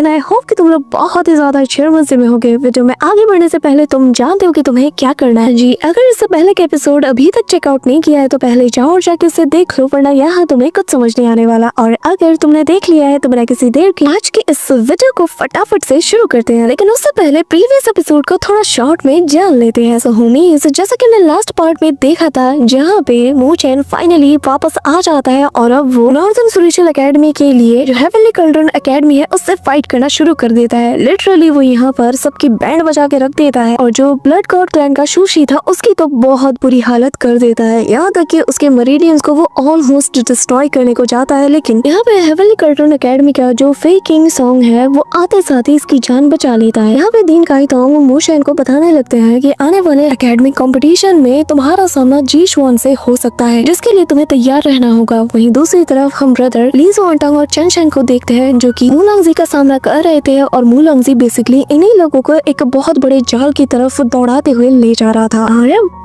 And I hope कि तुम लोग बहुत ही ज्यादा अच्छे मजे में होगे। वीडियो में आगे बढ़ने से पहले तुम जानते हो कि तुम्हें क्या करना है। जी, अगर इससे पहले के एपिसोड अभी तक चेकआउट नहीं किया है तो पहले जाओ और जाके इसे देख लो, वरना यहाँ तुम्हें कुछ समझ नहीं आने वाला। और अगर तुमने देख लिया है तो बिना किसी देर के आज के इस वीडियो को फटाफट से शुरू करते हैं। लेकिन उससे पहले प्रीवियस एपिसोड को थोड़ा शॉर्ट में जान लेते हैं। सो होमीज, जैसा कि हमने लास्ट पार्ट में देखा था जहाँ पे मूचेन फाइनली वापस आ जाता है और अब वो नॉर्दर्न स्पिरिचुअल एकेडमी के लिए जो हेवनली कल्ड्रन एकेडमी है उससे फाइट करना शुरू कर देता है। लिटरली वो यहाँ पर सबकी बैंड बजा के रख देता है और जो ब्लड गॉड क्लैन का शूशी था उसकी तो बहुत बुरी हालत कर देता है। यहाँ तक कि उसके मरीडियंस को वो ऑलमोस्ट डिस्ट्रॉय करने को जाता है। लेकिन यहाँ पे हेवनली कल्ड्रन एकेडमी का जो फेक किंग सॉन्ग है वो आते साथ ही इसकी जान बचा लेता है। यहाँ पे दीन काइटोंग मूचेन को बताने लगते हैं कि आने वाले एकेडमिक कंपटीशन में तुम्हारा सामना जी शुआन से हो सकता है, जिसके लिए तुम्हें तैयार रहना होगा। वहीं दूसरी तरफ हम ब्रदर ली ज़ुआनटांग और चेन शेन को देखते हैं जो कि मूलांगजी का सामना कर रहे थे और मूलांगजी बेसिकली इन्हीं लोगों को एक बहुत बड़े जाल की तरफ दौड़ाते हुए ले जा रहा था।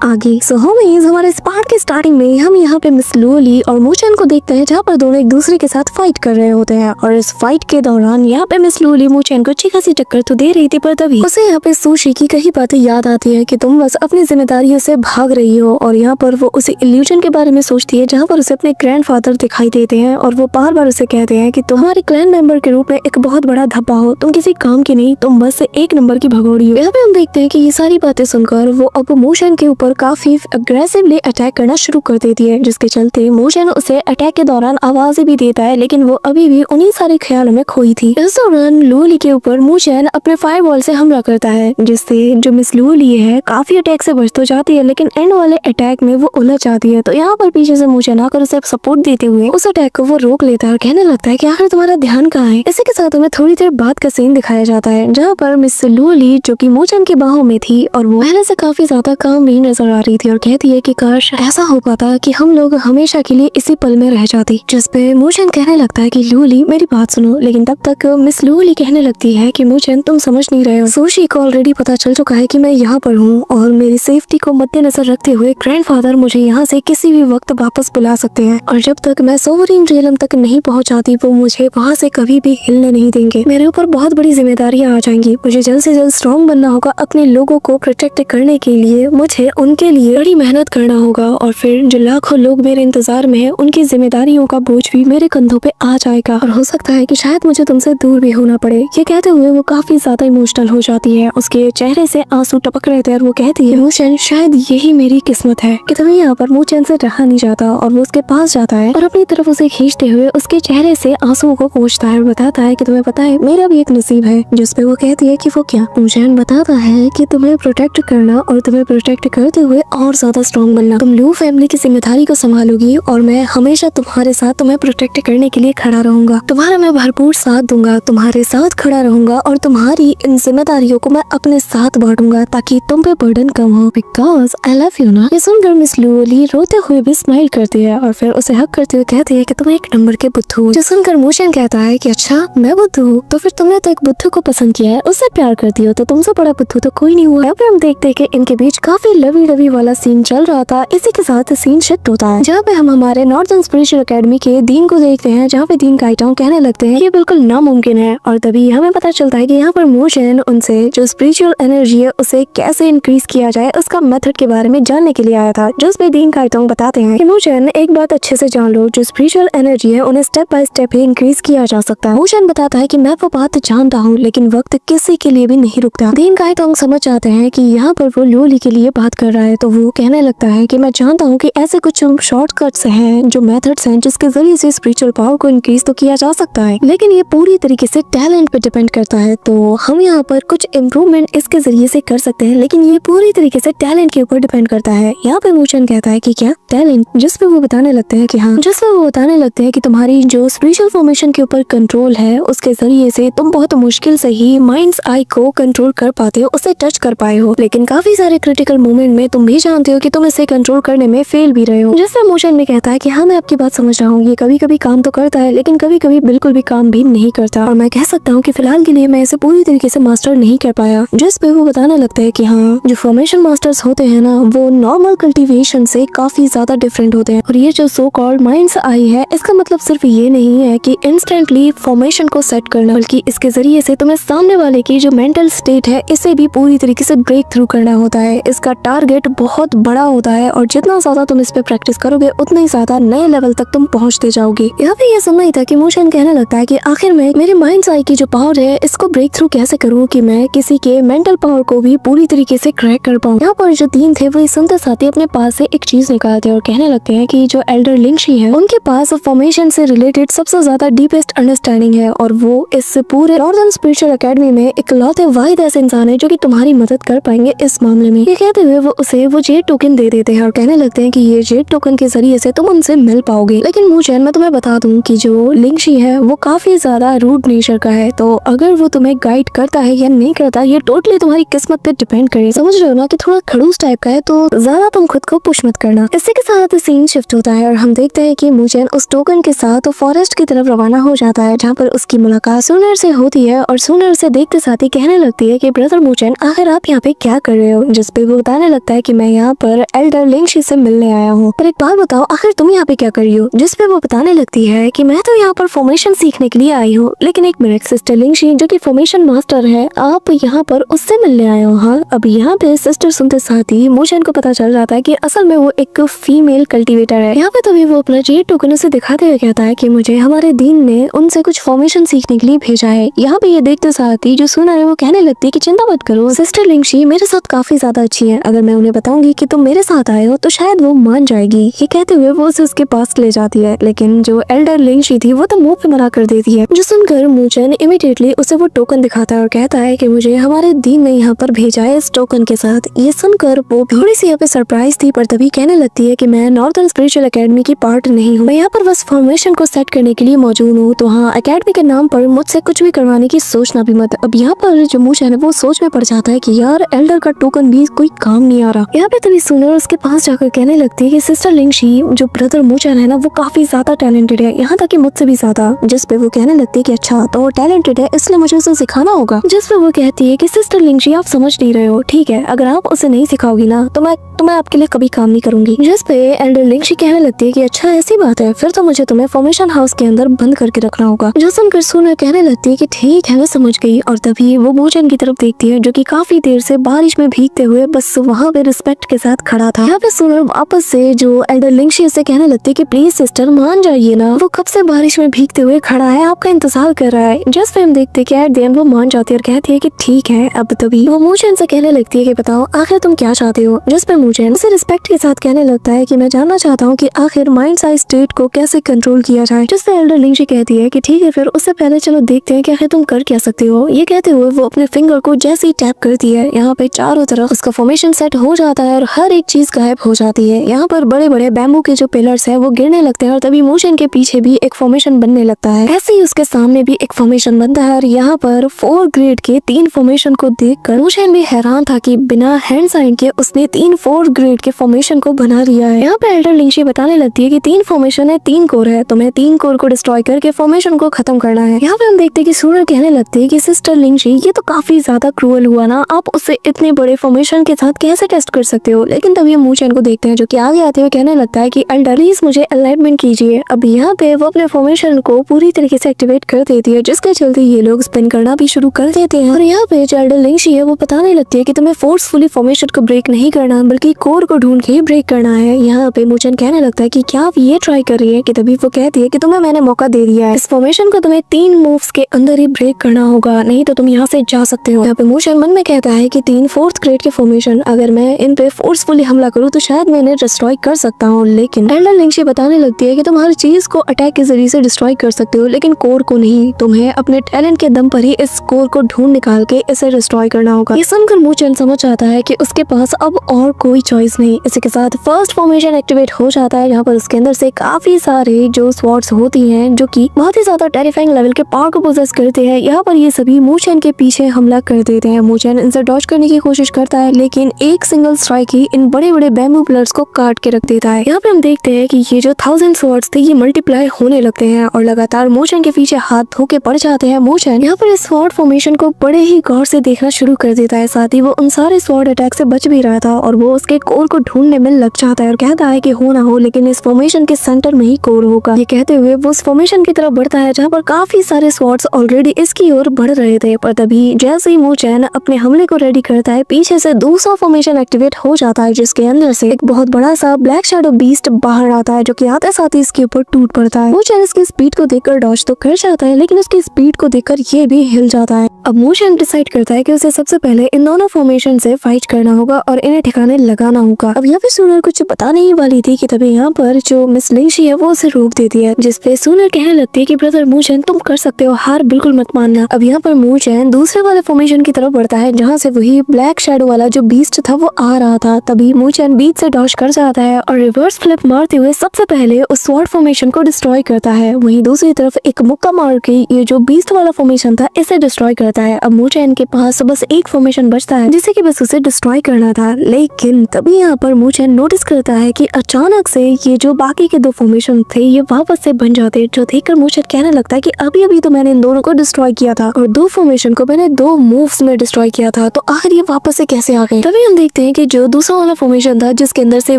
आगे सो हमारे इस पार्ट के स्टार्टिंग में हम यहाँ पे मिस लूली और मूचेन को देखते हैं जहाँ पर दोनों एक दूसरे के साथ फाइट कर रहे होते हैं। और इस फाइट के दौरान यहाँ पे मिस लूली मूचेन को अच्छी खासी टक्कर तो दे रही थी, पर तभी उसे यहाँ पे सुशी की कई बातें याद आती है कि तुम बस अपनी जिम्मेदारियों से भाग रही हो। और यहाँ पर वो उसे इल्यूजन के बारे में सोचती है जहाँ पर उसे अपने ग्रैंडफादर दिखाई देते हैं और वो बार बार उसे कहते हैं कि तुम्हारे क्लैन मेंबर के रूप में एक बहुत बड़ा धब्बा हो, तुम किसी काम की नहीं, तुम बस एक नंबर की भगोड़ी हो। यहाँ पे हम देखते हैं कि ये सारी बातें सुनकर वो अब मूचेन के ऊपर काफी अग्रेसिवली अटैक करना शुरू कर देती है, जिसके चलते मूचेन उसे अटैक के दौरान आवाजें भी देता है, लेकिन वो अभी भी उन्हीं सारे ख्यालों में खोई थी। इस दौरान लूली के ऊपर मूचेन अपने फायरबॉल से हमला करता है, जिससे जो मिस लूली है काफी अटैक से बच तो जाती है, लेकिन एंड वाले अटैक में वो उलझ जाती है। तो यहाँ पर पीछे से मूचेन आकर उसे सपोर्ट देते हुए उस अटैक को वो रोक लेता है और कहने लगता है कि आखिर तुम्हारा ध्यान कहाँ है। इसी के साथ हमें थोड़ी देर बाद का सीन दिखाया जाता है जहाँ पर मिस लूली जो कि मूचेन की बाहों में थी और वो पहले से काफी ज्यादा काम भी नजर आ रही थी और कहती है कि काश ऐसा हो पाता कि हम लोग हमेशा के लिए इसी पल में रह जाते। जिसपे मूचेन कहने लगता है कि लूली मेरी बात सुनो, लेकिन तब तक मिस लूली कहने लगती है कि मूचेन तुम समझ नहीं रहे हो, सुशी को ऑलरेडी पता चल चुका है कि मैं यहाँ पर हूँ और मेरी सेफ्टी को मद्देनजर रखते हुए ग्रैंडफादर मुझे यहाँ से किसी भी वक्त वापस बुला सकते हैं और जब तक मैं सोवरीन रियलम तक नहीं पहुँच जाती वो मुझे वहाँ से कभी भी हिलने नहीं देंगे। मेरे ऊपर बहुत बड़ी जिम्मेदारियां आ जाएंगी, मुझे जल्द से जल्द स्ट्रॉन्ग बनना होगा। अपने लोगों को प्रोटेक्ट करने के लिए मुझे उनके लिए बड़ी मेहनत करना होगा और फिर जो लाखों लोग मेरे इंतजार में है उनकी जिम्मेदारियों का बोझ भी मेरे कंधों पे आ जाएगा और हो सकता है कि शायद मुझे तुमसे दूर भी होना पड़े। ये कहते हुए वो काफी ज्यादा इमोशनल हो जाती है, उसके चेहरे से आंसू टपक रहे थे और वो कहती है मूचेन शायद यही मेरी किस्मत है कि तुम्हें यहाँ पर मूचेन से रहा नहीं जाता। और वो उसके पास जाता है और अपनी तरफ उसे खींचते हुए उसके चेहरे से आंसुओं को पोंछता है और बताता है कि तुम्हें पता है मेरा भी एक नसीब है। जिसपे वो कहती है कि वो क्या। मूचेन बताता है कि तुम्हें प्रोटेक्ट करना और तुम्हें प्रोटेक्ट करते हुए और ज्यादा स्ट्रॉन्ग बनना, तुम लू फैमिली की जिम्मेदारी को संभालोगी और मैं हमेशा तुम्हारे साथ तुम्हें प्रोटेक्ट करने के लिए खड़ा रहूंगा, तुम्हारा मैं भरपूर साथ दूंगा, तुम्हारे साथ खड़ा रहूंगा और तुम्हारी इन जिम्मेदारियों को मैं अपने साथ बांटूंगा ताकि तुम पे बर्डन कम हो, बिकॉज आई लव यू ना। ये सुनकर मिस लूली रोते हुए भी स्माइल करती है और फिर उसे हक करते हुए कहती है कि तुम एक नंबर के बुद्धू हो। जो सुनकर मूचेन कहता है कि अच्छा मैं बुद्धू हूँ, तो फिर तुमने तो एक बुद्धू को पसंद किया है, उससे प्यार करती हो, तो तुमसे बड़ा बुद्धू तो कोई नहीं हुआ। यहाँ पे हम देखते हैं कि इनके बीच काफी लवी डवी वाला सीन चल रहा था। इसी के साथ सीन शिफ्ट होता है जहाँ पे हम हमारे नॉर्दर्न स्पिरिचुअल एकेडमी के दीन को देखते हैं, जहाँ पे दीन काइटोंग कहने लगते हैं ये बिल्कुल नामुमकिन है। और तभी हमें पता चलता है कि यहाँ पर मूचेन उनसे जो स्पिरिचुअल एनर्जी है उसे कैसे इंक्रीज किया जाए उसका मेथड के बारे में जानने के लिए आया था। जिस पे दीन काइटोंग बताते हैं कि मूचेन एक बात अच्छे से जान लो, जो स्पिरिचुअल एनर्जी है उन्हें step by step he increase किया जा सकता है। मूचेन बताता है कि मैं वो बात जानता हूँ लेकिन वक्त किसी के लिए भी नहीं रुकता। दीन काइटोंग समझ जाते हैं कि यहाँ पर वो लूली के लिए बात कर रहा है, तो वो कहने लगता है कि मैं जानता हूँ कि ऐसे कुछ शॉर्टकट्स हैं, जो मेथड्स हैं जिसके जरिए से स्पिरिचुअल पावर को इंक्रीज तो किया जा सकता है, लेकिन ये पूरी तरीके से टैलेंट पे डिपेंड करता है। तो हम यहाँ पर कुछ इम्प्रूवमेंट इसके जरिए से कर सकते हैं, लेकिन ये पूरी तरीके से टैलेंट के ऊपर डिपेंड करता है। यहाँ पे मूचेन कहता है कि क्या टैलेंट, जिसपे वो बताने लगते हैं कि हाँ, जिसपे वो बताने लगते हैं कि तुम्हारी जो स्पिरिचुअल फॉर्मेशन के ऊपर कंट्रोल है उसके जरिए से तुम बहुत मुश्किल से ही माइंड्स आई को कंट्रोल कर पाते हो, उसे टच कर पाए हो, लेकिन काफी सारे क्रिटिकल मोमेंट में तुम भी जानते हो कि तुम इसे कंट्रोल करने में फेल भी रहे हो। जिससे मूचेन भी कहता है कि हाँ मैं आपकी बात समझ रहा हूँ, ये कभी कभी काम तो करता है लेकिन कभी कभी बिल्कुल भी काम भी नहीं करता और मैं कह सकता हूँ कि फिलहाल के लिए मैं इसे पूरी तरीके से मास्टर नहीं कर पाया। जिस पे वो बताने लगता है कि हाँ जो फॉर्मेशन मास्टर्स होते हैं ना वो नॉर्मल कल्टीवेशन से काफी ज्यादा डिफरेंट होते हैं और ये जो सो कॉल्ड माइंड्स आई है इसका मतलब सिर्फ ये नहीं है कि इंस्टेंटली फॉर्मेशन को सेट करना करना, बल्कि इसके जरिए से तुम्हें सामने वाले की जो मेंटल स्टेट है इसे भी पूरी तरीके से ब्रेक थ्रू करना होता है। इसका टारगेट बहुत बड़ा होता है और जितना ज्यादा तुम इस पे प्रैक्टिस करोगे उतना ही ज्यादा नए लेवल तक तुम पहुंचते जाओगे। यहाँ पे ये सुनना ही था कि मोशन कहने लगता है कि आखिर में मेरे माइंड आई की जो पावर है इसको ब्रेक थ्रू कैसे करूँ कि मैं किसी के मेंटल पावर को भी पूरी तरीके से क्रैक कर पाऊँ। यहाँ पर जो तीन थे वो सुनते साथ ही अपने पास से एक चीज निकालते और कहने लगते हैं कि जो एल्डर लिंगशी है उनके पास फॉर्मेशन से रिलेटेड सबसे ज्यादा डीपेस्ट अंडरस्टैंडिंग है और वो इस पूरे नॉर्दर्न स्पिरिचुअल एकेडमी में इकलौते वाहिद ऐसे इंसान है जो कि तुम्हारी मदद कर पाएंगे इस मामले में। ये कहते हुए वो उसे वो जेड टोकन दे देते हैं और कहने लगते हैं कि ये जेड टोकन के जरिए से तुम उनसे मिल पाओगे। लेकिन मुझे मैं तुम्हें बता दूं कि जो लिंगशी है वो काफी ज्यादा रूड नेचर का है, तो अगर वो तुम्हें गाइड करता है या नहीं करता ये टोटली तुम्हारी किस्मत पे डिपेंड करे। समझ रहे हो ना कि थोड़ा खड़ूस टाइप का है, तो ज्यादा तुम खुद को पुश मत करना। इसी के साथ सीन शिफ्ट होता है और हम देखते हैं कि मुझे उस टोकन के साथ फॉरेस्ट की तरफ रवाना हो जाता है जहाँ पर उसकी मुलाकात सुनर से होती है और सुनर से देखते साथ ही कहने लगती है कि ब्रदर मुचेन आखिर आप यहाँ पे क्या कर रहे हो, जिस पे वो बताने लगता है कि मैं यहाँ पर एल्डर लिंगशी से मिलने आया हूँ। पर एक बात बताओ आखिर तुम यहाँ पे क्या कर रही हो, जिस पे वो बताने लगती है कि मैं तो यहाँ पर फॉर्मेशन सीखने के लिए आई हूँ, लेकिन एक मिनट सिस्टर लिंगशी जो कि फॉर्मेशन मास्टर है आप यहाँ पर उससे मिलने आए हो। हाँ, अब यहाँ पे सिस्टर सुनते साथ ही मुचेन को पता चल जाता है कि असल में वो एक फीमेल कल्टिवेटर है। यहाँ पे तभी वो अपना जेड टोकन उसे दिखाते हुए कहता है कि मुझे हमारे दीन ने उनसे कुछ फॉर्मेशन सीखने के लिए भेजा है। यहाँ पे ये देखते साथ ही जो सुना है वो कहने लगती है कि चिंता मत करो सिस्टर लिंगशी मेरे साथ काफी ज्यादा अच्छी है, अगर मैं उन्हें बताऊंगी कि तुम मेरे साथ आए हो तो शायद वो मान जाएगी। ये कहते हुए वो उसे उसके पास ले जाती है, लेकिन जो एल्डर लिंगशी थी वो तो मुंह पे मना कर देती है। जो सुनकर मुचेन इमीडिएटली उसे वो टोकन दिखाता है और कहता है कि मुझे हमारे दीन ने यहाँ पर भेजा है इस टोकन के साथ। ये सुनकर वो थोड़ी सी यहाँ पे सरप्राइज थी, पर तभी कहने लगती है कि मैं नॉर्दर्न स्पिरिचुअल एकेडमी की पार्ट नहीं हूँ, मैं यहाँ पर बस फॉर्मेशन को सेट करने के लिए मौजूद हूँ, तो हाँ एकेडमी के नाम पर मुझसे कुछ भी करवाने की सोचना भी मत। अब यहाँ पर जो मुचेन है वो सोच में पड़ जाता है कि यार एल्डर का टोकन भी कोई काम नहीं आ रहा। यहाँ पे तभी सुनर उसके पास जाकर कहने लगती है कि सिस्टर लिंगशी जो ब्रदर मुचेन है ना वो काफी ज्यादा टैलेंटेड है, यहाँ तक कि मुझसे भी ज्यादा। जिस पे वो कहने लगती है कि अच्छा तो वो टैलेंटेड है इसलिए मुझे उसे सिखाना होगा। जिस पे वो कहती है कि सिस्टर लिंगशी आप समझ नहीं रहे हो, ठीक है अगर आप उसे नहीं सिखाओगी ना तो मैं आपके लिए कभी काम नहीं करूंगी। जिस पे एल्डर लिंगशी कहने लगती है कि अच्छा ऐसी बात है, फिर तो मुझे तुम्हें फॉर्मेशन हाउस के अंदर बंद करके रखना होगा। जो सुनकर सुनर कहने लगती है कि ठीक है मैं समझ गई, और तभी वो मुचेन की तरफ देखती है जो कि काफी देर से बारिश में भीगते हुए बस वहाँ पे रिस्पेक्ट के साथ खड़ा था। यहाँ पे सुनर वापस से जो एल्डर लिंगशी से कहने लगती है कि प्लीज सिस्टर मान जाइए ना, वो कब से बारिश में भीगते हुए खड़ा है आपका इंतजार कर रहा है। जिस पे हम देखते हैं कि एट द एंड वो मान जाती है और कहती है कि ठीक है। अब तभी वो मुचेन से कहने लगती है कि बताओ आखिर तुम क्या चाहते हो। जिस पे मुचेन उसे रिस्पेक्ट के साथ कहने लगता है कि मैं जानना चाहता हूँ कि आखिर माइंड साइज स्टेट को कैसे कंट्रोल किया जाए। जिस पे एल्डर लिंगशी कहती है कि ठीक है फिर उससे पहले चलो देखते हैं कि आखिर तुम कर क्या सकते हो। ये कहते हुए वो अपने फिंगर को जैसे ही टैप करती है यहाँ पे चारों तरफ उसका फॉर्मेशन सेट हो जाता है और हर एक चीज गायब हो जाती है। यहाँ पर बड़े बड़े बैम्बू के जो पिलर्स है वो गिरने लगते हैं और तभी मुचेन के पीछे भी एक फॉर्मेशन बनने लगता है। ऐसे ही उसके सामने भी एक फॉर्मेशन बनता है और यहाँ पर 4 ग्रेड के 3 फॉर्मेशन को देखकर मुचेन भी हैरान था कि बिना हैंड साइन के उसने 3 4 ग्रेड के फॉर्मेशन को बना लिया है। यहाँ पे एल्डर लिंगशी बताने लगती है कि 3 फॉर्मेशन है 3 कोर है, तुम्हें 3 कोर को डिस्ट्रॉय करके फॉर्मेशन को खत्म करना है। यहाँ पे हम देखते हैं कि सुनर कहने लगती है कि सिस्टर लिंगशी ये तो काफी ज्यादा क्रूअल हुआ ना, आप उसे इतने बड़े फॉर्मेशन के साथ कैसे टेस्ट कर सकते हो। लेकिन तभी हम मुचेन को देखते हैं जो कि आगे आते हुए कहने लगता है कि एल्डर प्लीज मुझे अलाइनमेंट कीजिए। अब यहाँ पे वो अपने फॉर्मेशन को पूरी तरीके से एक्टिवेट कर देती है जिसके चलते ये लोग स्पिन करना भी शुरू कर देते हैं। और यहाँ पे जो एल्डर लिंगशी है वो बताने लगती है कि तुम्हें फोर्सफुली फॉर्मेशन को ब्रेक नहीं करना बल्कि कोर को ढूंढ के ब्रेक करना है। यहाँ पे मुचेन कहने लगता है कि क्या आप ये ट्राई कर रही है कि तभी वो कहती है कि तुम्हें मैंने मौका दे दिया है, इस फॉर्मेशन को तुम्हें 3 मूव्स के अंदर ही ब्रेक करना होगा, नहीं तो तुम यहाँ से जा सकते हो। यहाँ पे मुचेन मन में कहता है कि 3 4th ग्रेड के फॉर्मेशन अगर मैं इन पे फोर्सफुली हमला करूँ तो शायद मैं इन्हें डिस्ट्रॉय कर सकता हूँ। लेकिन एल्डर लिंगशी बताने लगती है कि तुम हर चीज को अटैक के जरिए से डिस्ट्रॉय कर सकते हो लेकिन कोर को नहीं, तुम्हें अपने टैलेंट के दम पर ही इस कोर को ढूंढ निकाल के इसे डिस्ट्रॉय करना होगा। ये सुनकर मुचेन समझ आता है कि उसके पास अब और कोई चॉइस नहीं। इसी के साथ फर्स्ट फॉर्मेशन एक्टिवेट हो जाता है जहाँ पर उसके अंदर से काफी सारे जो स्वॉर्ड्स होती हैं जो कि बहुत ही ज्यादा टेरिफाइंग लेवल के पावर को पोजेस करते हैं। यहाँ पर ये सभी मुचेन के पीछे हमला कर देते हैं। मुचेन इनसे डॉज करने की कोशिश करता है लेकिन एक सिंगल स्ट्राइक ही इन बड़े बड़े बैम्बू पिलर्स को काट के रख देता है। यहाँ पे हम देखते हैं कि ये जो 1000 स्वॉर्ड्स थे ये मल्टीप्लाई होने लगते हैं और लगातार मुचेन के पीछे हाथ धो के पड़ जाते हैं। मुचेन यहाँ पर इस स्वॉर्ड फॉर्मेशन को बड़े ही गौर से देखना शुरू कर देता है, साथ ही वो उन सारे स्वॉर्ड अटैक से बच भी रहा था और वो इसके कोर को ढूंढने में लग जाता है और कहता है कि हो ना हो लेकिन इस फॉर्मेशन के सेंटर में ही कोर होगा। ये कहते हुए वो उस फॉर्मेशन की तरफ बढ़ता है जहाँ पर काफी सारे स्वॉर्ड्स ऑलरेडी इसकी ओर बढ़ रहे थे। पर तभी जैसे ही मू चैन अपने हमले को रेडी करता है, पीछे से दूसरा फॉर्मेशन एक्टिवेट हो जाता है जिसके अंदर से एक बहुत बड़ा सा ब्लैक शैडो बीस्ट बाहर आता है जो कि आते साथ ही इसके ऊपर टूट पड़ता है। मू चैन इसकी स्पीड को देखकर डॉज तो कर जाता है लेकिन उसकी स्पीड को देखकर ये भी हिल जाता है। अब मू चैन डिसाइड करता है कि उसे सबसे पहले इन दोनों फॉर्मेशन से फाइट करना होगा और इन्हें ठिकाने लगाना होगा। अब यहाँ पे सूनर कुछ पता नहीं वाली थी कि तभी यहाँ पर जो मिस लिंशी है वो उसे रोक देती है, जिसपे सूनर कहने लगती है कि ब्रदर मू चैन तुम कर सकते हो, हार बिल्कुल मत मानना। अब यहाँ पर मू चैन दूसरे वाले फॉर्मेशन की तरफ बढ़ता है जहाँ से वही ब्लैक शैडो वाला जो बीस्ट था वो आ रहा था। तभी मू चैन बीच से डॉज कर जाता है और रिवर्स फ्लिप मारते हुए सबसे पहले उस स्वॉर्ड फॉर्मेशन को डिस्ट्रॉय करता है। वहीं दूसरी तरफ एक मुक्का मार के ये जो बीस्ट वाला फॉर्मेशन था इसे डिस्ट्रॉय करता है। अब मू चैन के पास बस एक फॉर्मेशन बचता है जिसे कि बस उसे डिस्ट्रॉय करना था, लेकिन तभी यहाँ पर मू चैन नोटिस करता है कि अचानक से ये जो बाकी के दो फॉर्मेशन थे ये वापस से बन जाते, जो देखकर मू चैन कहने लगता है कि अभी अभी तो मैंने इन दोनों को डिस्ट्रॉय किया था और दो फॉर्मेशन को मैंने 2 मूव्स में डिस्ट्रॉय किया था, तो आखिर ये वापस से कैसे आ गए। तभी हम देखते हैं कि जो दूसरा वाला फॉर्मेशन था जिसके अंदर से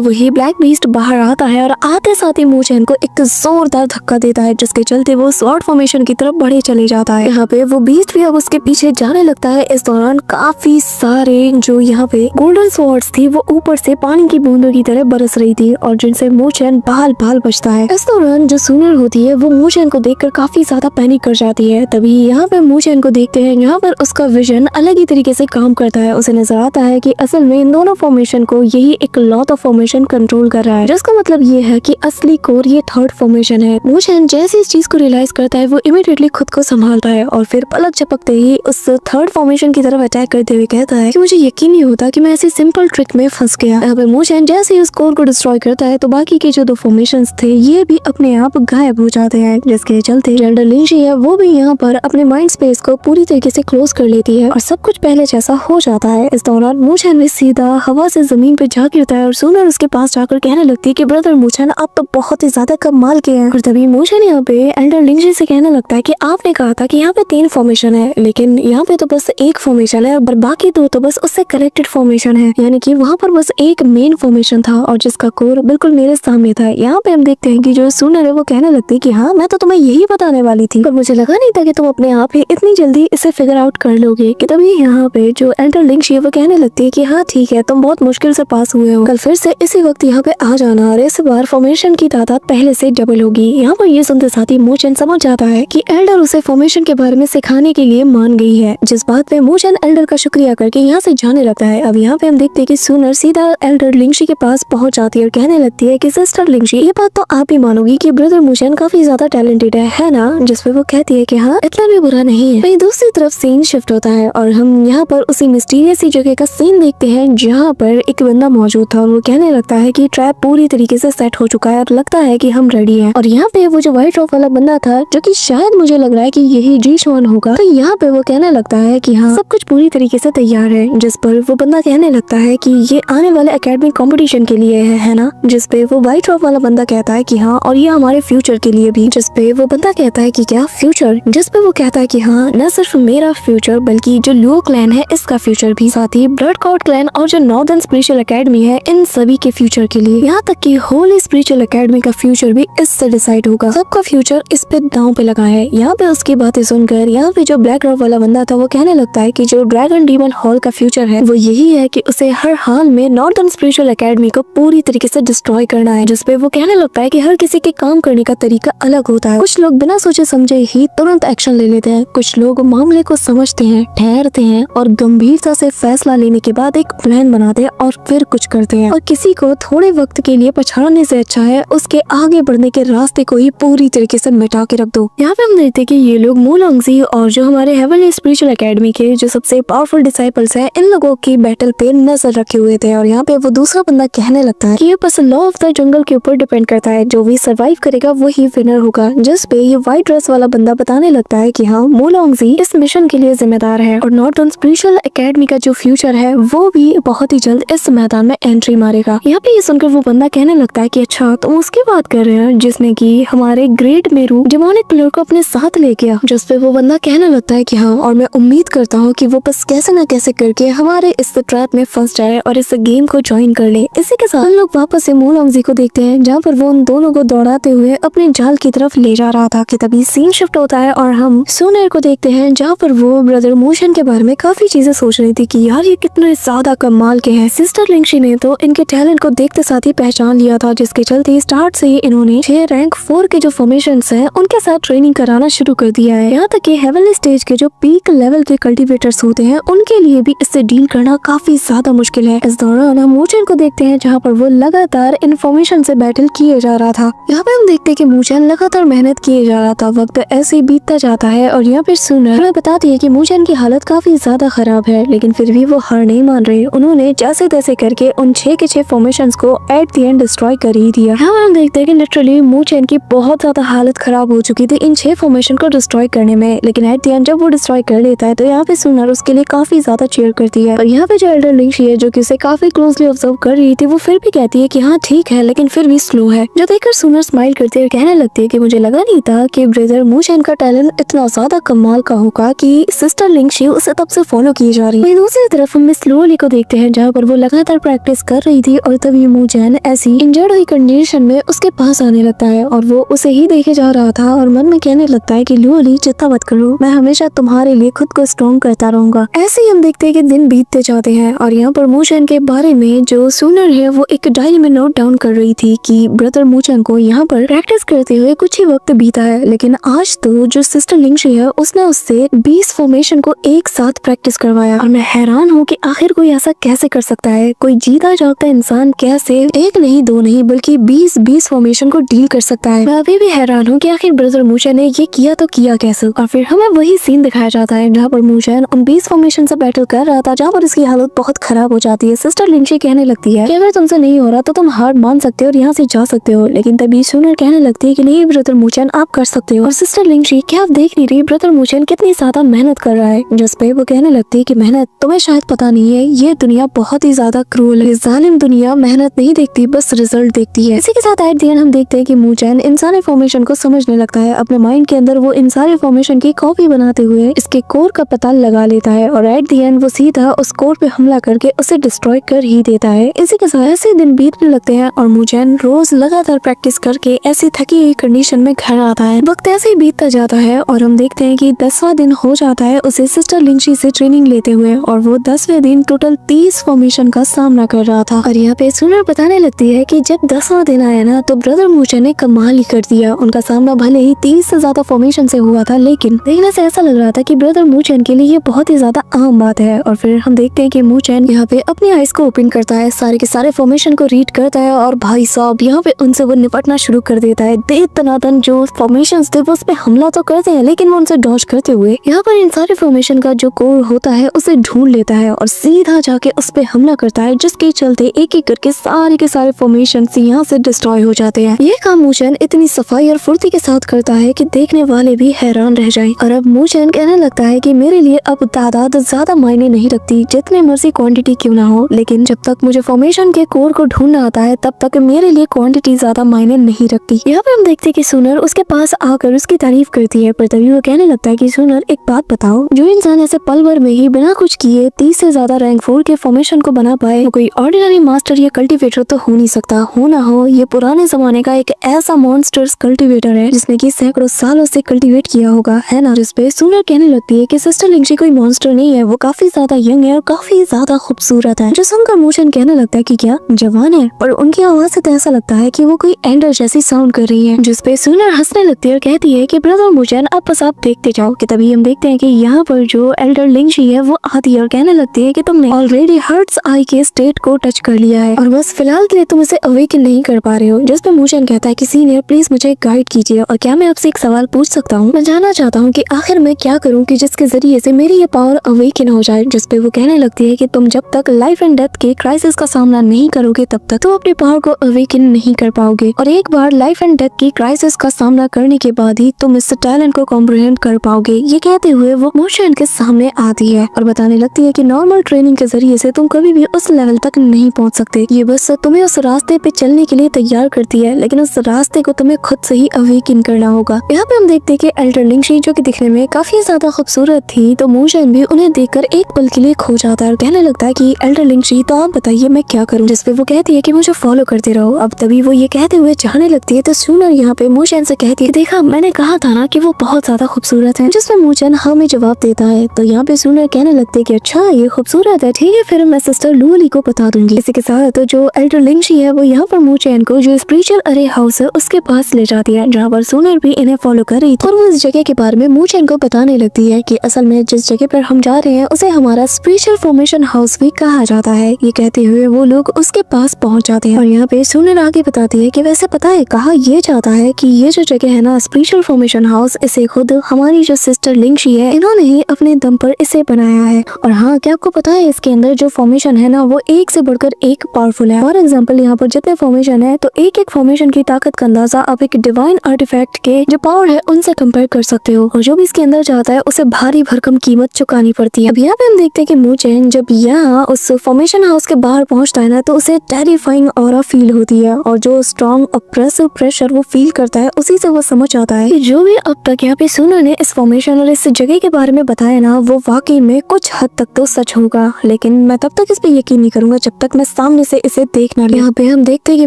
वही ब्लैक बीस्ट बाहर आता है और आते साथ ही मू चैन को एक जोरदार धक्का देता है जिसके चलते वो स्वॉर्ड फॉर्मेशन की तरफ बढ़े चले जाता है। यहाँ पे वो बीस्ट भी अब उसके पीछे जाने लगता है। इस दौरान काफी सारे जो यहाँ पे गोल्डन स्वॉर्ड्स थी वो ऊपर से पानी की बूंदों की तरह बरस रही थी और जिनसे मू चैन बाल बाल बचता है। इस दौरान जो सूनर होती है वो मू चैन को देखकर काफी ज्यादा पैनिक कर जाती है। तभी यहाँ पे मू चैन को देखते हैं यहाँ पर उसका विजन अलग ही तरीके से काम करता है। उसे नजर आता है कि असल में इन दोनों फॉर्मेशन को यही एक लॉट ऑफ फॉर्मेशन कंट्रोल कर रहा है, जिसका मतलब ये है कि असली कोर ये थर्ड फॉर्मेशन है। मू चैन जैसे इस चीज को रियलाइज करता है वो इमीडिएटली खुद को संभालता है और फिर पलक झपकते ही उस थर्ड फॉर्मेशन की तरफ अटैक करते हुए कहता है कि मुझे यकीन नहीं होता कि मैं ऐसी सिंपल ट्रिक में फंस गया। अब मू चैन जैसे ही उस कोर को डिस्ट्रॉय करता है तो बाकी के जो दो फॉर्मेशंस थे ये भी अपने आप गायब हो जाते हैं, जिसके चलते जनरल लिंशी है वो भी यहाँ पर अपने माइंड स्पेस को पूरी तरीके से क्लोज कर लेती है और सब कुछ पहले जैसा हो जाता है। इस दौरान मू चैन भी सीधा हवा से जमीन पे जा गिरता है और सूनर उसके पास जाकर कहने लगती है कि ब्रदर मू चैन आप तो बहुत ही ज्यादा कमाल के हैं। और तभी मू चैन यहाँ पे एल्डर लिंशी से कहने लगता है कि आपने कहा था कि यहाँ पे 3 फॉर्मेशन है लेकिन यहाँ पे तो बस एक फॉर्मेशन है और बाकी 2 तो बस उससे कनेक्टेड फॉर्मेशन है, यानी कि वहाँ पर बस एक मेन फॉर्मेशन था और जिसका कोर बिल्कुल मेरे सामने था। यहाँ पे हम देखते हैं कि जो सूनर है वो कहने लगती है कि हाँ मैं तो तुम्हें यही बताने वाली थी पर मुझे लगा नहीं था कि तुम अपने आप ही इतनी जल्दी इसे फिगर आउट कर लोगे। कि तभी यहाँ पे जो एल्डर लिंशी है वो कहने लगती है कि हाँ ठीक है तुम बहुत मुश्किल से पास हुए हो, कल फिर से इसी वक्त यहाँ पे आ जाना और इस बार फॉर्मेशन की तादाद पहले से डबल होगी। यहाँ पर ये सुनते साथ ही मू चैन समझ जाता है कि एल्डर उसे फॉर्मेशन के बारे में सिखाने के लिए मान गई है, जिस बात पे मू चैन एल्डर का शुक्रिया करके यहाँ से जाने लगता है। अब यहाँ पे हम देखते हैं कि सूनर सीधा एल्डर लिंशी के पास पहुंच जाती है और कहने लगती है कि सिस्टर लिंशी ये बात तो आप ही मानोगी कि ब्रदर मू चैन काफी ज्यादा टैलेंटेड है ना, जिस पे वो कहती है कि हाँ इतना भी बुरा नहीं है। वहीं दूसरी तरफ सीन शिफ्ट होता है और हम यहाँ पर उसी मिस्टीरियस सी जगह का सीन देखते हैं जहाँ पर एक बंदा मौजूद था और वो कहने लगता है कि ट्रैप पूरी तरीके से सेट हो चुका है और लगता है कि हम रेडी हैं। और यहाँ पे वो जो व्हाइट रॉक वाला बंदा था जो कि शायद मुझे लग रहा है कि यही जी-शुआन होगा, तो यहाँ पे वो कहने लगता है कि हाँ सब कुछ पूरी तरीके से तैयार है, जिस पर वो बंदा कहने लगता है कि ये आने वाले एकेडमिक कंपटीशन के लिए है ना, जिस पे वो व्हाइट रॉक वाला बंदा कहता है कि हाँ और ये हमारे फ्यूचर के लिए भी, जिस पे वो बंदा कहता है कि क्या फ्यूचर, जिस पे वो कहता है कि हाँ न सिर्फ मेरा फ्यूचर बल्कि जो लुओ क्लैन है इसका फ्यूचर भी, साथ ही ब्लड कॉर्ड क्लैन और जो नॉर्दर्न स्पिरिचुअल एकेडमी है इन सभी के फ्यूचर के लिए, यहाँ तक कि होली स्पिरिचुअल एकेडमी का फ्यूचर भी इससे डिसाइड होगा। सबका फ्यूचर इस पे दांव पे लगा है। यहाँ पे उसकी बातें सुनकर यहाँ पे जो ब्लैक रॉक वाला बंदा था वो कहने लगता है कि जो ड्रैगन डीमन हॉल का फ्यूचर है वो यही है कि उसे हर हाल में नॉर्दर्न स्पिरिचुअल एकेडमी को पूरी तरीके से डिस्ट्रॉय करना है, जिसपे वो कहने लगता है कि हर किसी के काम करने का तरीका अलग होता है। कुछ लोग बिना सोचे समझे ही तुरंत एक्शन ले लेते हैं, कुछ लोग मामले को समझते हैं, ठहरते हैं और गंभीरता से फैसला लेने के बाद एक प्लान बनाते हैं और फिर कुछ करते हैं। और किसी को थोड़े वक्त के लिए पछाड़ने से अच्छा है उसके आगे बढ़ने के रास्ते को ही पूरी तरीके से मिटा के रख दो। यहाँ पे हम देखते हैं कि ये लोग मू लॉन्गजी और जो हमारे हेवनली स्पिरिचुअल एकेडमी के जो सबसे पावरफुल डिसाइपल्स हैं इन लोगों की बैटल पे नजर रखे हुए थे। और यहाँ पे वो दूसरा बंदा कहने लगता है कि ये बस लॉ ऑफ द जंगल के ऊपर डिपेंड करता है, जो भी सर्वाइव करेगा वही विनर होगा, जिस पे ये व्हाइट ड्रेस वाला बंदा बताने लगता है कि हाँ मू लॉन्गजी इस मिशन के लिए जिम्मेदार है और नॉर्दर्न स्पिरिचुअल एकेडमी का जो फ्यूचर है वो भी बहुत ही जल्द इस मैदान में एंट्री मारेगा। यहाँ पे ये सुनकर वो बंदा कहने लगता है कि अच्छा तुम उसकी बात कर रहे हैं जिसने की हमारे ग्रेट मेरू डेमोनिक पिलर को अपने साथ ले गया, जिस पे वो बंदा कहने लगता है कि हाँ और मैं उम्मीद करता हूँ कि वो बस कैसे न कैसे करके हमारे इस ट्रैप में फंस जाए और इस गेम को ज्वाइन कर ले। इसी के साथ हम लोग वापस से मोलॉन्गजी को देखते हैं जहाँ पर वो उन दोनों को दौड़ाते हुए अपने जाल की तरफ ले जा रहा था कि तभी सीन शिफ्ट होता है और हम सुनर को देखते हैं जहाँ पर वो ब्रदर मोशन के बारे में काफी चीजें सोच रही थी कि यार ये कितने ज्यादा कमाल के हैं। सिस्टर लिंगशी ने तो इनके टैलेंट को देखते साथ ही पहचान लिया था, जिसके चलते स्टार्ट से ही इन्होंने 6 रैंक 4 के जो फॉर्मेशंस हैं उनके साथ ट्रेनिंग कराना शुरू कर दिया है। यहाँ तक कि हेवनली स्टेज के जो पीक लेवल के कल्टीवेटर्स होते हैं उनके लिए भी इससे डील करना काफी ज्यादा मुश्किल है। इस दौरान हम मूचन को देखते हैं जहाँ पर वो लगातार इन्फॉर्मेशन से बैटल किए जा रहा था। यहाँ पे हम देखते हैं कि मूचन लगातार मेहनत किए जा रहा था। वक्त ऐसे ही बीतता जाता है और यहाँ पे सुनर हमें बताती है कि मूचन की हालत काफी ज्यादा खराब है, लेकिन फिर भी वो हार नहीं मान रहे। उन्होंने जैसे तैसे करके उन 6 के 6 फॉर्मेशंस को एट द एंड डिस्ट्रॉय कर ही दिया। यहाँ हम देखते हैं कि लिटरली मूचन की बहुत ज्यादा हालत खराब हो चुकी थी इन 6 फॉर्मेशन को डिस्ट्रॉय करने में, लेकिन एट द एंड जब वो डिस्ट्रॉय कर लेता है तो यहाँ पे सुनर उसके लिए काफी ज्यादा चीयर करती है। और यहाँ पे जो एल्डर लिंगशी है जो कि उसे काफी क्लोजली ऑब्जर्व कर रही थी वो फिर भी कहती है कि हाँ ठीक है लेकिन फिर भी स्लो है। जो देखकर सुनर स्माइल करती है, कहने लगती है कि मुझे लगा नहीं था कि ब्रदर मूचन का टैलेंट इतना ज्यादा कमाल का होगा कि सिस्टर लिंगशी उसे तब से फॉलो की जा रही है। दूसरी तरफ हम मिस लोली को देखते हैं जहाँ पर वो लगातार प्रैक्टिस कर रही थी और तभी मूचन ऐसी इंजर्ड हुई कंडीशन में उसके पास आने लगता है और वो उसे ही देखे जा रहा था और मन में कहने लगता है कि लोली चिंता मत करो, मैं हमेशा तुम्हारे लिए खुद को स्ट्रॉन्ग करता रहूंगा। ऐसे ही हम देखते हैं कि दिन बीतते जाते हैं और यहाँ पर मूचन के बारे में जो सुनर है वो एक डायरी में नोट डाउन कर रही थी कि ब्रदर मूचन को यहाँ पर प्रैक्टिस करते हुए कुछ ही वक्त बीता है, लेकिन आज तो जो सिस्टर लिंगशी है उसने उससे 20 फॉर्मेशन को एक साथ प्रैक्टिस करवाया। और मैं हैरान हूँ कि आखिर कोई ऐसा कैसे कर सकता है। कोई जीता जागता इंसान कैसे एक नहीं दो नहीं बल्कि 20 फॉर्मेशन को डील कर सकता है। मैं अभी भी हैरान हूँ कि आखिर ब्रदर मूचन ने ये किया तो किया कैसे। और फिर हमें वही सीन दिखाया जाता है जहाँ पर मूचन उन 20 फॉर्मेशन से बैटल कर रहा था जहाँ पर इसकी हालत बहुत खराब हो जाती है। सिस्टर लिंगशी कहने लगती है कि अगर तुमसे नहीं हो रहा तो तुम हार मान सकते हो और यहाँ से जा सकते हो, लेकिन तभी सुनर कहने लगती है कि नहीं ब्रदर मूचन आप कर सकते हो। और सिस्टर लिंगशी क्या आप देख नहीं रही ब्रदर मूचन कितनी ज्यादा मेहनत कर रहा है। जिस पे वो कहने लगती है कि मेहनत तुम्हें शायद पता नहीं है, ये दुनिया बहुत ही ज्यादा क्रूर है। जालिम दुनिया मेहनत नहीं देखती बस रिजल्ट देखती है। इसी के साथ एट द एंड हम देखते हैं कि मूचन इन सारे फॉर्मेशन को समझने लगता है। अपने माइंड के अंदर वो इन सारे फॉर्मेशन की कॉपी बनाते हुए इसके कोर का पता लगा लेता है और एट द एंड वो सीधा उस कोर पे हमला करके उसे डिस्ट्रॉय कर ही देता है। इसी के साथ ऐसे दिन बीतने लगते हैं और मूचन रोज लगातार प्रैक्टिस करके ऐसी थकी हुई कंडीशन में घर आता है। वक्त ऐसे ही बीतता जाता है और हम देखते हैं कि 10वां दिन हो जाता है उसे सिस्टर लिंगशी से ट्रेनिंग लेते हुए और वो 10वें दिन टोटल 30 फॉर्मेशन का सामना कर रहा था। और यहाँ पे सुनर बताने लगती है कि जब 10वां दिन आया ना तो ब्रदर मूचन ने कमाल ही कर दिया। उनका सामना भले ही 30 से ज्यादा फॉर्मेशन से हुआ था, लेकिन देखने से ऐसा लग रहा था कि ब्रदर मूचन के लिए ये बहुत ही ज्यादा आम बात है। और फिर हम देखते हैं कि मूचन यहाँ पे अपनी आइज को ओपन करता है, सारे के सारे फॉर्मेशन को रीड करता है और भाई साहब यहाँ पे उनसे वो निपटना शुरू कर देता है। दे तनातन जो फॉर्मेशंस थे वो उस पे हमला तो करते हैं लेकिन वो उनसे डॉज करते हुए यहाँ पर इन सारे फॉर्मेशन का जो कोर होता है उसे ढूंढ लेता है और सीधा जाके उस पे हमला करता है, जिसके चलते एक एक करके सारे के सारे फॉर्मेशन यहाँ से डिस्ट्रॉय हो जाते हैं। ये काम मूचन इतनी सफाई और फुर्ती के साथ करता है कि देखने वाले भी हैरान रह जाएं। और अब मूचन कहने लगता है कि मेरे लिए अब तादाद ज्यादा मायने नहीं रखती, जितने मर्जी क्वांटिटी क्यों ना हो, लेकिन जब तक मुझे फॉर्मेशन के कोर को ढूंढना आता है तब तक मेरे लिए क्वांटिटी ज्यादा मायने नहीं रखती। यहाँ पे हम देखते हैं कि सुनर उसके पास आकर उसकी तारीफ करती है, पर तभी वो कहने लगता है कि सुनर एक बात बताओ, जो इंसान ऐसे पल भर में ही बिना कुछ किए 30 से ज्यादा रैंक 4 के फॉर्मेशन को बना पाए वो कोई ऑर्डिनरी मास्टर या कल्टीवेटर तो हो नहीं सकता। हो ना हो ये पुराने जमाने का एक ऐसा मॉन्स्टर्स कल्टीवेटर है जिसने की सैकड़ों सालों से कल्टीवेट किया होगा, है ना। जिस पे सुनर कहने लगती है कि सिस्टर लिंगशी कोई मॉन्स्टर नहीं है, वो काफी ज्यादा यंग है और काफी ज्यादा खूबसूरत है। जो सुनकर मूचन कहने लगता है कि क्या जवान है, पर उनकी आवाज से तो ऐसा लगता है कि वो कोई एंडर जैसी साउंड कर रही है। जिस पे सुनर हंसने लगती है और कहती है कि ब्रदर मूचन अब बस आप देखते जाओ। कि तभी हम देखते हैं कि यहाँ पर जो एल्डर लिंगशी है वो आती है और कहने लगती है कि तुमने ऑलरेडी हर्ट्स आई के स्टेट को टच कर लिया है और बस फिलहाल के लिए तुम इसे अवेकन नहीं कर पा रहे हो। जिस पे मूचन कहता है कि सीनियर प्लीज मुझे गाइड कीजिए और क्या मैं आपसे एक सवाल पूछ सकता हूँ। मैं जानना चाहता हूँ कि आखिर मैं क्या करूँ कि जिसके जरिए से मेरी ये पावर अवेकन हो जाए। जिस पे वो कहने लगती है कि तुम जब तक लाइफ एंड डेथ के क्राइसिस का सामना नहीं करोगे तब तक तुम अपनी पावर को अवेकन नहीं कर पाओगे, और एक बार लाइफ एंड डेथ की क्राइसिस का सामना करने के बाद ही तुम इस टैलेंट को कॉम्प्रिहेंड कर पाओगे। ये कहते हुए वो मूचन के सामने आती है और बताने लगती है कि नॉर्मल ट्रेनिंग के जरिए से तुम कभी भी उस लेवल तक नहीं पहुंच सकते, ये बस तुम्हें उस रास्ते पे चलने के लिए तैयार करती है, लेकिन उस रास्ते को तुम्हें खुद से ही अवेकन करना होगा। यहाँ पे हम देखते हैं कि एल्डर लिंगशी जो कि दिखने में काफी ज्यादा खूबसूरत थी, तो मूचन भी उन्हें देखकर एक पल के लिए खो जाता है और कहने लगता है कि एल्डर लिंगशी लिंगशी तो आप बताइए मैं क्या करूँ। जिसपे वो कहती है कि मुझे फॉलो करते रहो। अब तभी वो ये कहते हुए जाने लगती है तो सूनर यहाँ पे मूचेन से कहती है देखा मैंने कहा था ना कि वो बहुत ज्यादा खूबसूरत है। जिसपे मूचेन हमें जवाब देता है। तो यहाँ पे सूनर कहने लगते है कि अच्छा ये खूबसूरत है, ठीक है फिर मैं सिस्टर लूली को बता दूंगी। इसी के साथ तो जो एल्डर लिंगशी है वो यहाँ पर मूचेन को जो स्पिरिचुअल अरे हाउस है उसके पास ले जाती है, जहाँ पर सूनर भी इन्हें फॉलो कर रही थी। और वो इस जगह के बारे में मूचेन को बताने लगती है कि असल में जिस जगह पर हम जा रहे हैं उसे हमारा स्पिरिचुअल फॉर्मेशन हाउस भी कहा जाता है। ये कहते हुए वो लोग उसके पास पहुंच जाते हैं और यहाँ पे सूनर आगे बताती है कि वैसे पता है कहा यह जाता है कि ये जो जगह है ना स्पिरिचुअल फॉर्मेशन हाउस, इसे खुद हमारी जो सिस्टर लिंगशी है इन्होंने ही अपने दम पर इसे बनाया है। और हाँ क्या आपको पता है इसके अंदर जो फॉर्मेशन है ना वो एक से बढ़कर एक पावरफुल है। फॉर एग्जाम्पल यहाँ पर जितने फॉर्मेशन है तो एक एक फॉर्मेशन की ताकत का अंदाजा आप एक डिवाइन आर्टिफैक्ट के जो पावर है उनसे कंपेयर कर सकते हो। और जो भी इसके अंदर जाता है उसे भारी भरकम कीमत चुकानी पड़ती है। अब यहाँ पे हम देखते हैं कि मूचेन जब यहाँ उस फॉर्मेशन हाउस के बाहर पहुंचता है ना तो उसे टेरिफाइंग ऑरा फील होती है और जो स्ट्रॉन्ग ऑप्रेसिव प्रेशर वो फील करता है उसी से वो समझ आता है कि जो भी अब तक यहाँ पे सूनर ने इस फॉर्मेशन और इस जगह के बारे में बताया ना वो वाकई में कुछ हद तक तो सच होगा, लेकिन मैं तब तक इस पे यकीन नहीं करूंगा जब तक मैं सामने से इसे देख ना लूं। यहाँ पे हम देखते हैं कि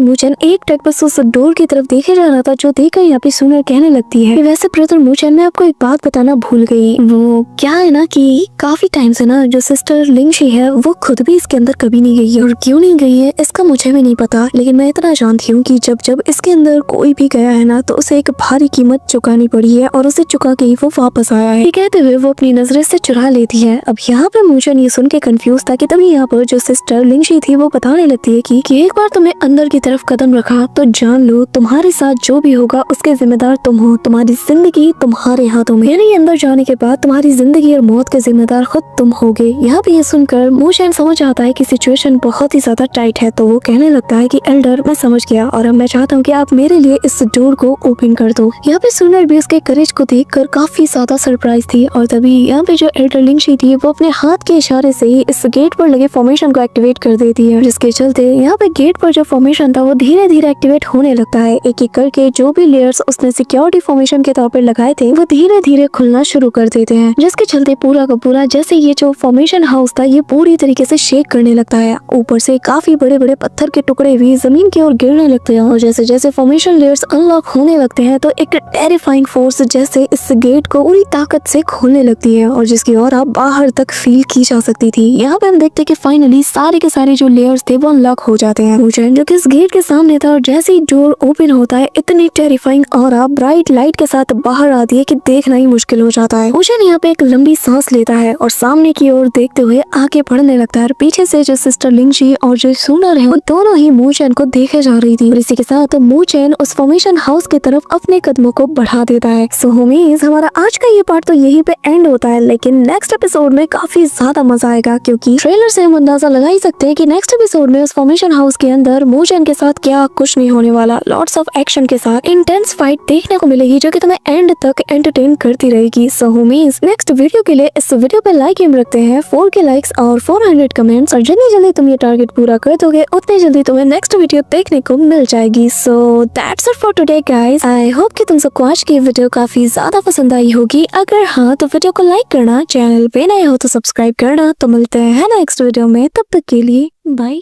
मूचेन एक टक बस उस डोर की तरफ देखे जा रहा था जो देखकर यहाँ पे सूनर कहने लगती है कि वैसे ब्रदर मूचेन मैं आपको एक बात बताना भूल गई। वो क्या है ना कि काफी टाइम से ना जो सिस्टर लिंगशी है वो खुद भी इसके अंदर कभी नहीं गई है और क्यों नहीं गई है इसका मुझे भी नहीं पता, लेकिन मैं इतना जानती हूँ कि जब जब इसके अंदर कोई भी गया है ना तो उसे एक भारी कीमत चुकानी पड़ी है और उसे चुका के ही वो वापस आया है। ये कहते हुए वो अपनी नजरें से चुरा लेती है। अब यहाँ पे मूचेन ये सुन के कंफ्यूज था कि तभी यहाँ पर जो सिस्टर लिंगशी थी वो बताने लगती है कि एक बार तुमने अंदर की तरफ कदम रखा तो जान लो तुम्हारे साथ जो भी होगा उसके जिम्मेदार तुम हो, तुम्हारी जिंदगी तुम्हारे हाथों में, यानी अंदर जाने के बाद तुम्हारी जिंदगी और मौत के जिम्मेदार खुद तुम होगे। यहाँ पे ये सुनकर मूचेन समझ आता है कि सिचुएशन बहुत ही ज्यादा टाइट है तो वो कहने लगता है कि एल्डर मैं समझ गया और अब मैं चाहता हूँ कि आप मेरे लिए इस डोर को ओपन कर दो। यहाँ पे सूनर भी उसके करेज को देखकर काफी ज्यादा सरप्राइज थी और तभी यहाँ पे जो एल्डर लिंगशी थी वो अपने हाथ के इशारे से ही इस गेट पर लगे फॉर्मेशन को एक्टिवेट कर देती है, जिसके चलते यहाँ पे गेट पर जो फॉर्मेशन था वो धीरे धीरे एक्टिवेट होने लगता है। एक एक करके जो भी लेयर्स उसने सिक्योरिटी फॉर्मेशन के तौर पर लगाए थे वो धीरे धीरे खुलना शुरू कर देते हैं, जिसके चलते पूरा का पूरा जैसे ये जो फॉर्मेशन हाउस था ये पूरी तरीके से शेक करने लगता है। ऊपर से काफी बड़े बड़े पत्थर के टुकड़े भी जमीन की ओर गिरने लगते हैं और जैसे जैसे फॉर्मेशन लेयर्स अनलॉक होने लगते हैं तो एक टेरिफाइंग फोर्स जैसे इस गेट को पूरी ताकत से खोलने लगती है और जिसकी ऑरा बाहर तक फील की जा सकती थी। यहाँ पे हम देखते हैं कि फाइनली सारे के सारे जो लेयर्स थे वो अनलॉक हो जाते हैं। मूचेन जो कि इस गेट के सामने था और जैसे ही डोर ओपन होता है इतनी टेरिफाइंग ऑरा ब्राइट लाइट के साथ बाहर आती है कि देखना ही मुश्किल हो जाता है। मूचेन यहाँ पे एक लंबी सांस लेता है और सामने की ओर देखते हुए आगे बढ़ने लगता है। पीछे से जो सिस्टर लिंगशी और जो सूनर है वो दोनों ही मूचेन को देखे जा रही थी और इसी के साथ मूचेन उस फॉर्मेशन हाउस की तरफ अपने कदमों को बढ़ा देता है। सो होमीज हमारा आज का ये पार्ट तो यहीं पे एंड होता है, लेकिन नेक्स्ट एपिसोड में काफी ज्यादा मजा आएगा क्योंकि ट्रेलर से हम अंदाजा लगा ही सकते हैं कि नेक्स्ट एपिसोड में उस फॉर्मेशन हाउस के अंदर मूचेन के साथ क्या कुछ नहीं होने वाला। लॉट्स ऑफ एक्शन के साथ इंटेंस फाइट देखने को मिलेगी जो कि तुम्हें एंड तक एंटरटेन करती रहेगी। सो होमीज नेक्स्ट वीडियो के लिए इस वीडियो पे लाइक एम रखते हैं 4K लाइक्स और 400 कमेंट्स और जितनी जल्दी तुम ये टारगेट पूरा कर दोगे उतनी जल्दी तुम्हें नेक्स्ट वीडियो देखने को मिल जाएगी। So that's it for today guys. I hope कि तुम सबको आज की वीडियो काफी ज्यादा पसंद आई होगी। अगर हाँ तो वीडियो को लाइक करना, चैनल पे नए हो तो सब्सक्राइब करना। तो मिलते हैं नेक्स्ट वीडियो में, तब तक के लिए बाय।